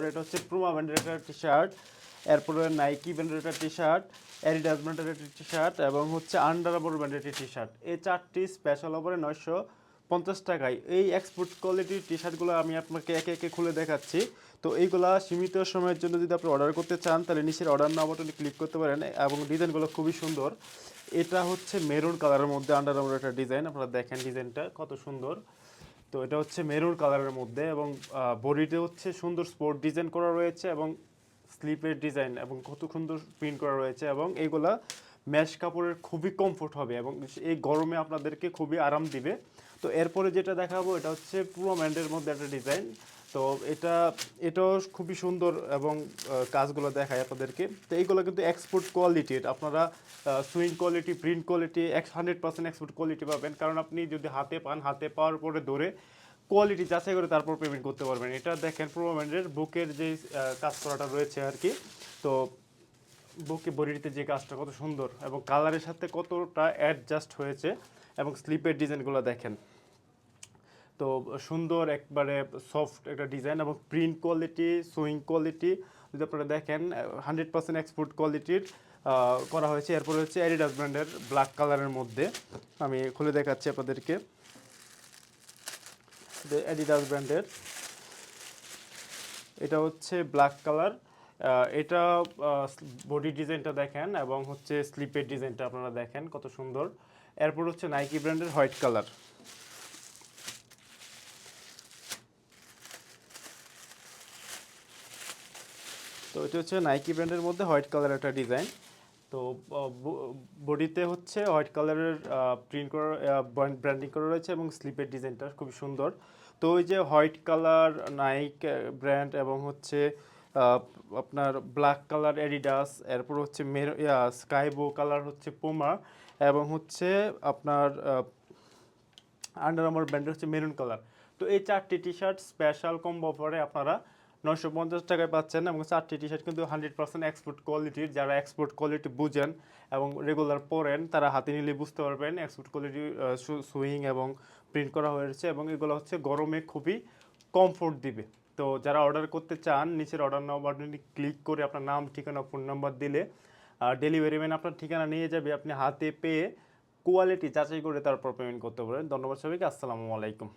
এটা হচ্ছে পুমা ব্র্যান্ডের একটা টি শার্ট, এরপরে নাইকি ব্র্যান্ডের একটা টি শার্ট, অ্যাডিডাস ব্র্যান্ডের একটা টি শার্ট এবং হচ্ছে আন্ডার আর্মার ব্র্যান্ডের একটা টি শার্ট। এই চারটি স্পেশাল অফারে 950 টাকায়। এই এক্সপোর্ট কোয়ালিটির টি শার্টগুলো আমি আপনাকে একে একে খুলে দেখাচ্ছি। তো এইগুলা সীমিত সময়ের জন্য যদি আপনি অর্ডার করতে চান তাহলে নিচের অর্ডার নাও বাটনে ক্লিক করতে পারেন এবং ডিজাইনগুলো খুবই সুন্দর। এটা হচ্ছে মেরুন কালারের মধ্যে আন্ডার আর্মার একটা ডিজাইন, আপনারা দেখেন ডিজাইনটা কত সুন্দর। তো এটা হচ্ছে মেরুন কালারের মধ্যে এবং বডিতে হচ্ছে সুন্দর স্পোর্ট ডিজাইন করা রয়েছে এবং স্লিপের ডিজাইন এবং কত সুন্দর প্রিন্ট করা রয়েছে এবং এইগুলা ম্যাশ কাপড়ের খুবই কমফোর্ট হবে এবং এই গরমে আপনাদেরকে খুবই আরাম দিবে। তো এরপরে যেটা দেখাবো এটা হচ্ছে পুরো ব্র্যান্ডের মধ্যে একটা ডিজাইন। তো এটাও খুবই সুন্দর এবং কাজগুলো দেখায় আপনাদেরকে। তো এইগুলো কিন্তু এক্সপোর্ট কোয়ালিটির, আপনারা swing quality, print quality 100% export quality পাবেন। কারণ আপনি যদি হাতে পান, হাতে পাওয়ার পরে ধরে কোয়ালিটি যাচাই করে তারপর পেমেন্ট করতে পারবেন। এটা দেখেন পুরো ব্র্যান্ডের বুকের যে কাজ করাটা রয়েছে আর কি। তো বুকে বডিতে যে কাজটা কত সুন্দর এবং কালারের সাথে কতটা অ্যাডজাস্ট হয়েছে এবং স্লিপের ডিজাইনগুলো দেখেন। তো সুন্দর একবারে সফট একটা ডিজাইন এবং প্রিন্ট কোয়ালিটি, সুইং কোয়ালিটি যদি আপনারা দেখেন 100% এক্সপোর্ট কোয়ালিটির করা হয়েছে। এরপর হচ্ছে অ্যাডিডাস ব্র্যান্ডের ব্ল্যাক কালারের মধ্যে আমি খুলে দেখাচ্ছি আপনাদেরকে। অ্যাডিডাস ব্র্যান্ডের এটা হচ্ছে ব্ল্যাক কালার। এটা বডি ডিজাইনটা দেখেন এবং হচ্ছে স্লিপের ডিজাইনটা আপনারা দেখেন কত সুন্দর। এরপর হচ্ছে নাইকি ব্র্যান্ডের হোয়াইট কালার। তো এটা হচ্ছে নাইকি ব্র্যান্ডের মধ্যে হোয়াইট কালার একটা ডিজাইন। তো বডিতে হচ্ছে হোয়াইট কালারের প্রিন্ট করা ব্র্যান্ডিং করা রয়েছে এবং স্লিপের ডিজাইনটা খুব সুন্দর। তো ওই যে হোয়াইট কালার নাইক ব্র্যান্ড এবং হচ্ছে আপনার ব্ল্যাক কালার অ্যাডিডাস, এরপর হচ্ছে স্কাই ব্লু কালার হচ্ছে পুমা এবং হচ্ছে আপনার আন্ডার আর্মার ব্র্যান্ডের হচ্ছে মেরুন কালার। তো এই চারটি টি শার্ট স্পেশাল কম্বো অফারে আপনারা 950 টাকায় পাচ্ছেন এবং চারটি টি শার্ট কিন্তু 100% এক্সপোর্ট কোয়ালিটির। যারা এক্সপোর্ট কোয়ালিটি বুঝেন এবং রেগুলার পরেন তারা হাতে নিলে বুঝতে পারবেন এক্সপোর্ট কোয়ালিটি সুইং এবং প্রিন্ট করা হয়েছে এবং এগুলো হচ্ছে গরমে খুবই কমফোর্ট দিবে। তো যারা অর্ডার করতে চান নিচের অর্ডার নাও বাটনে ক্লিক করে আপনার নাম, ঠিকানা, ফোন নাম্বার দিলে ডেলিভারি ম্যান আপনার ঠিকানা নিয়ে যাবে, আপনি হাতে পেয়ে কোয়ালিটি যাচাই করে তারপর পেমেন্ট করতে পারেন। ধন্যবাদ সবাইকে, আসসালামু আলাইকুম।